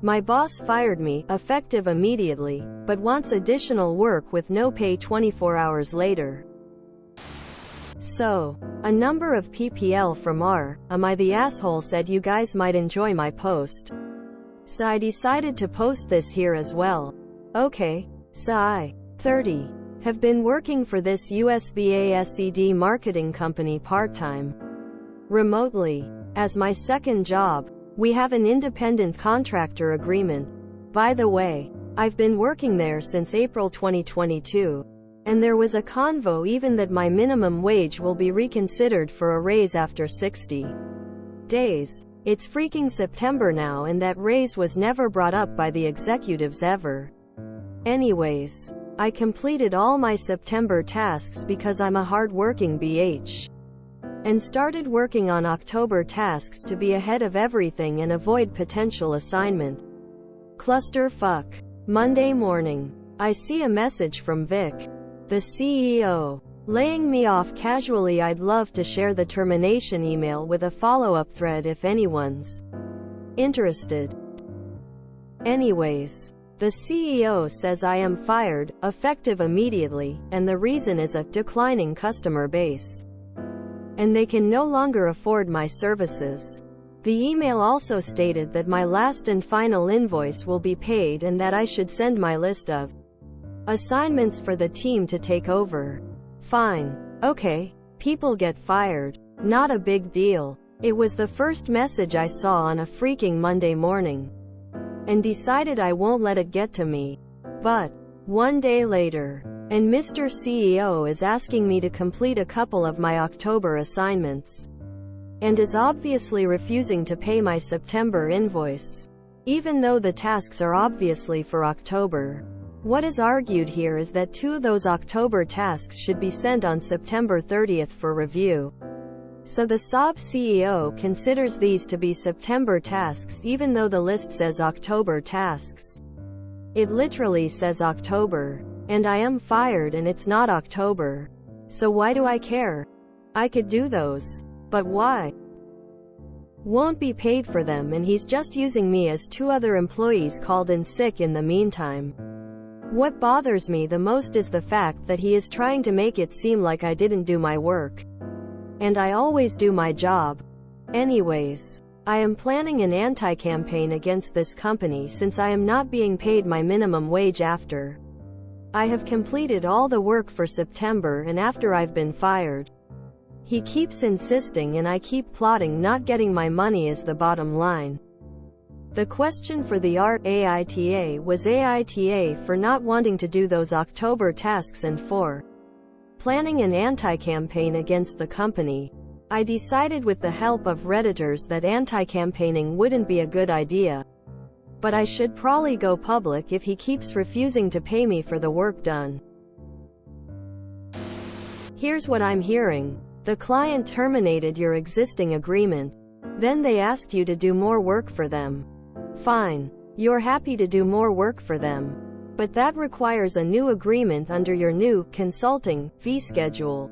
My boss fired me, effective immediately, but wants additional work with no pay 24 hours later. So, a number of PPL from Am I the Asshole said you guys might enjoy my post. So I decided to post this here as well. Okay. So I, 30, have been working for this USBASED marketing company part-time, remotely, as my second job. We have an independent contractor agreement. By the way, I've been working there since April 2022. And there was a convo even that my minimum wage will be reconsidered for a raise after 60 days. It's freaking September now and that raise was never brought up by the executives ever. Anyways, I completed all my September tasks because I'm a hard-working BH. And started working on October tasks to be ahead of everything and avoid potential assignment clusterfuck. Monday morning, I see a message from Vic, the CEO, laying me off casually. I'd love to share the termination email with a follow-up thread if anyone's interested. Anyways, the CEO says I am fired, effective immediately, and the reason is a declining customer base. And they can no longer afford my services. The email also stated that my last and final invoice will be paid and that I should send my list of assignments for the team to take over. Fine. Okay. People get fired. Not a big deal. It was the first message I saw on a freaking Monday morning. And decided I won't let it get to me. But, one day later, and Mr. CEO is asking me to complete a couple of my October assignments. And is obviously refusing to pay my September invoice. Even though the tasks are obviously for October. What is argued here is that 2 of those October tasks should be sent on September 30th for review. So the SOB CEO considers these to be September tasks even though the list says October tasks. It literally says October. And I am fired and it's not October. So why do I care? I could do those. But why? Won't be paid for them and he's just using me as 2 other employees called in sick in the meantime. What bothers me the most is the fact that he is trying to make it seem like I didn't do my work. And I always do my job. Anyways, I am planning an anti-campaign against this company since I am not being paid my minimum wage after I have completed all the work for September and after I've been fired. He keeps insisting and I keep plotting not getting my money is the bottom line. The question for the AITA was AITA for not wanting to do those October tasks and for planning an anti-campaign against the company. I decided with the help of Redditors that anti-campaigning wouldn't be a good idea. But I should probably go public if he keeps refusing to pay me for the work done. Here's what I'm hearing. The client terminated your existing agreement. Then they asked you to do more work for them. Fine. You're happy to do more work for them. But that requires a new agreement under your new consulting fee schedule,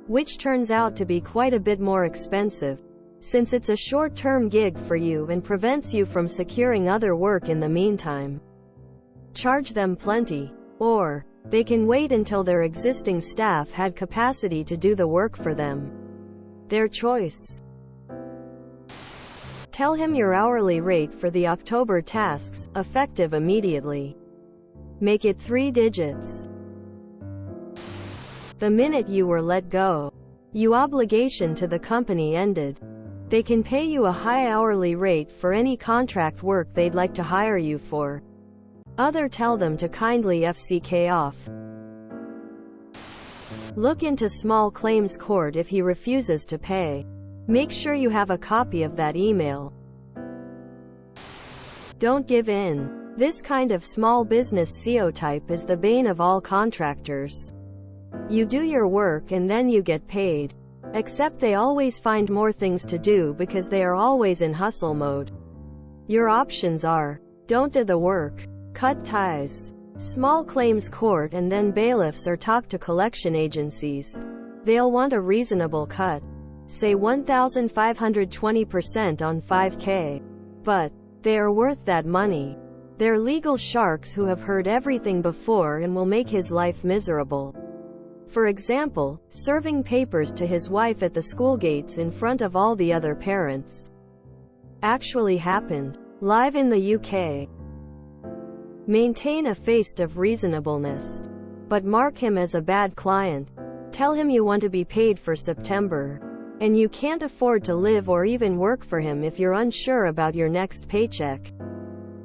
which turns out to be quite a bit more expensive, since it's a short-term gig for you and prevents you from securing other work in the meantime. Charge them plenty. Or, they can wait until their existing staff had capacity to do the work for them. Their choice. Tell him your hourly rate for the October tasks, effective immediately. Make it 3 digits. The minute you were let go, your obligation to the company ended. They can pay you a high hourly rate for any contract work they'd like to hire you for. Tell them to kindly FCK off. Look into small claims court if he refuses to pay. Make sure you have a copy of that email. Don't give in. This kind of small business CO type is the bane of all contractors. You do your work and then you get paid. Except they always find more things to do because they are always in hustle mode. Your options are, don't do the work, cut ties, small claims court and then bailiffs or talk to collection agencies. They'll want a reasonable cut. Say 1,520% on 5K. But, They are worth that money. They're legal sharks who have heard everything before and will make his life miserable. For example, serving papers to his wife at the school gates in front of all the other parents. Actually happened. Live in the UK. Maintain a face of reasonableness. But mark him as a bad client. Tell him you want to be paid for September. And you can't afford to live or even work for him if you're unsure about your next paycheck.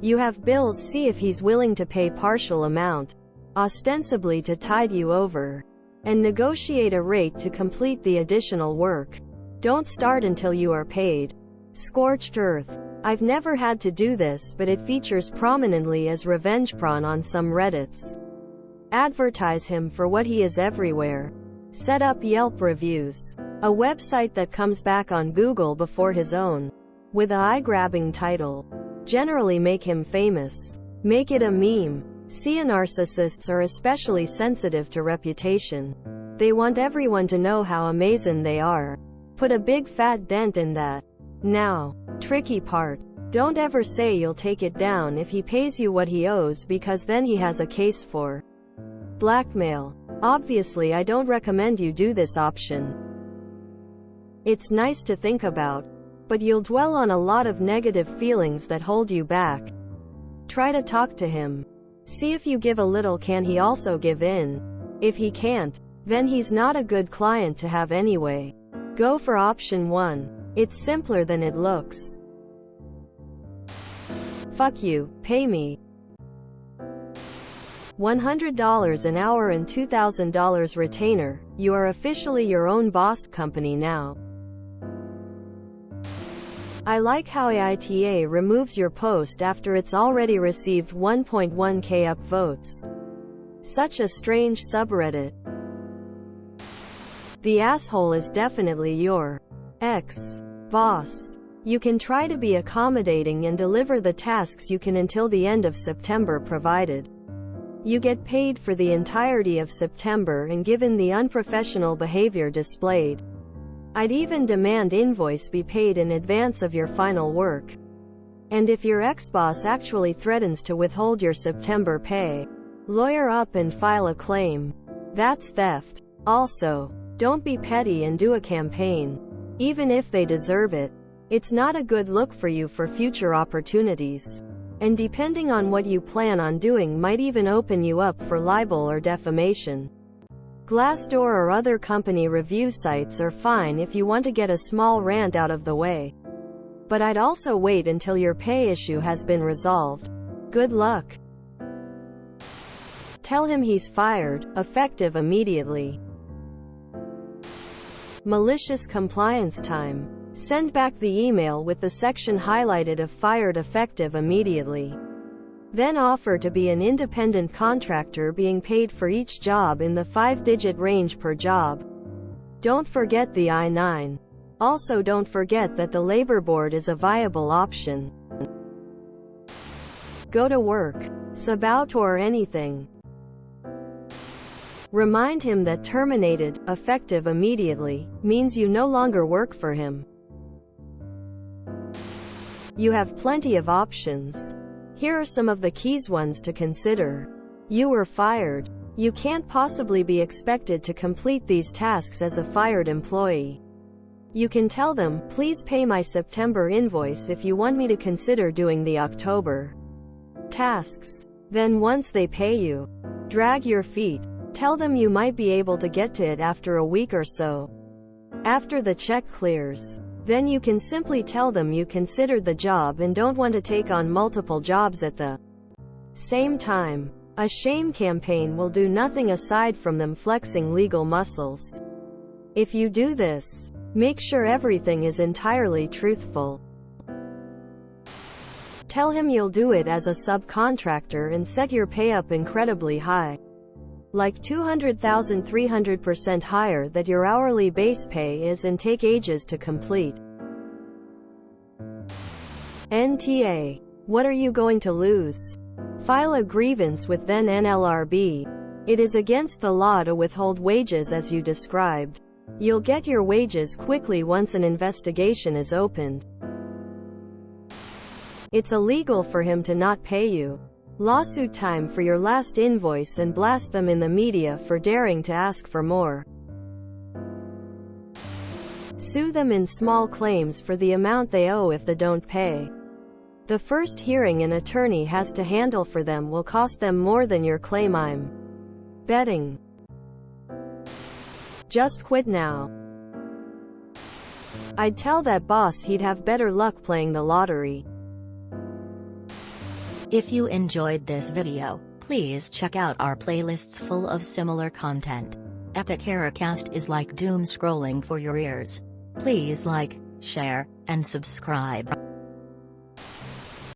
You have bills, see if he's willing to pay partial amount, ostensibly to tide you over. And negotiate a rate to complete the additional work. Don't start until you are paid. Scorched earth. I've never had to do this, but it features prominently as revenge porn on some Reddits. Advertise him for what he is everywhere. Set up Yelp reviews. A website that comes back on Google before his own. With a eye-grabbing title. Generally make him famous. Make it a meme. See, narcissists are especially sensitive to reputation. They want everyone to know how amazing they are. Put a big fat dent in that. Now, tricky part. Don't ever say you'll take it down if he pays you what he owes, because then he has a case for blackmail. Obviously, I don't recommend you do this option. It's nice to think about, but you'll dwell on a lot of negative feelings that hold you back. Try to talk to him. See if you give a little, can he also give in? If he can't, then he's not a good client to have anyway. Go for option 1. It's simpler than it looks. Fuck you, pay me $100 an hour and $2,000 retainer. You are officially your own boss company now. I like how AITA removes your post after it's already received 1.1k upvotes. Such a strange subreddit. The asshole is definitely your ex-boss. You can try to be accommodating and deliver the tasks you can until the end of September, provided you get paid for the entirety of September and given the unprofessional behavior displayed. I'd even demand invoice be paid in advance of your final work. And if your ex-boss actually threatens to withhold your September pay, lawyer up and file a claim. That's theft. Also, don't be petty and do a campaign. Even if they deserve it. It's not a good look for you for future opportunities. And depending on what you plan on doing, might even open you up for libel or defamation. Glassdoor or other company review sites are fine if you want to get a small rant out of the way. But I'd also wait until your pay issue has been resolved. Good luck. Tell him he's fired, effective immediately. Malicious compliance time. Send back the email with the section highlighted of fired effective immediately. Then offer to be an independent contractor being paid for each job in the 5-digit range per job. Don't forget the I-9. Also, don't forget that the labor board is a viable option. Go to work. Subout or anything. Remind him that terminated, effective immediately, means you no longer work for him. You have plenty of options. Here are some of the keys ones to consider. You were fired. You can't possibly be expected to complete these tasks as a fired employee. You can tell them, please pay my September invoice if you want me to consider doing the October tasks. Then once they pay you, drag your feet. Tell them you might be able to get to it after a week or so. After the check clears, then you can simply tell them you considered the job and don't want to take on multiple jobs at the same time. A shame campaign will do nothing aside from them flexing legal muscles. If you do this, make sure everything is entirely truthful. Tell him you'll do it as a subcontractor and set your pay up incredibly high. Like 200,000, 300% higher that your hourly base pay is, and take ages to complete. NTA. What are you going to lose? File a grievance with then NLRB. It is against the law to withhold wages as you described. You'll get your wages quickly once an investigation is opened. It's illegal for him to not pay you. Lawsuit time for your last invoice and blast them in the media for daring to ask for more. Sue them in small claims for the amount they owe if they don't pay. The first hearing an attorney has to handle for them will cost them more than your claim. I'm betting. Just quit now. I'd tell that boss he'd have better luck playing the lottery. If you enjoyed this video, please check out our playlists full of similar content. Epic Eracast is like doom scrolling for your ears. Please like, share, and subscribe.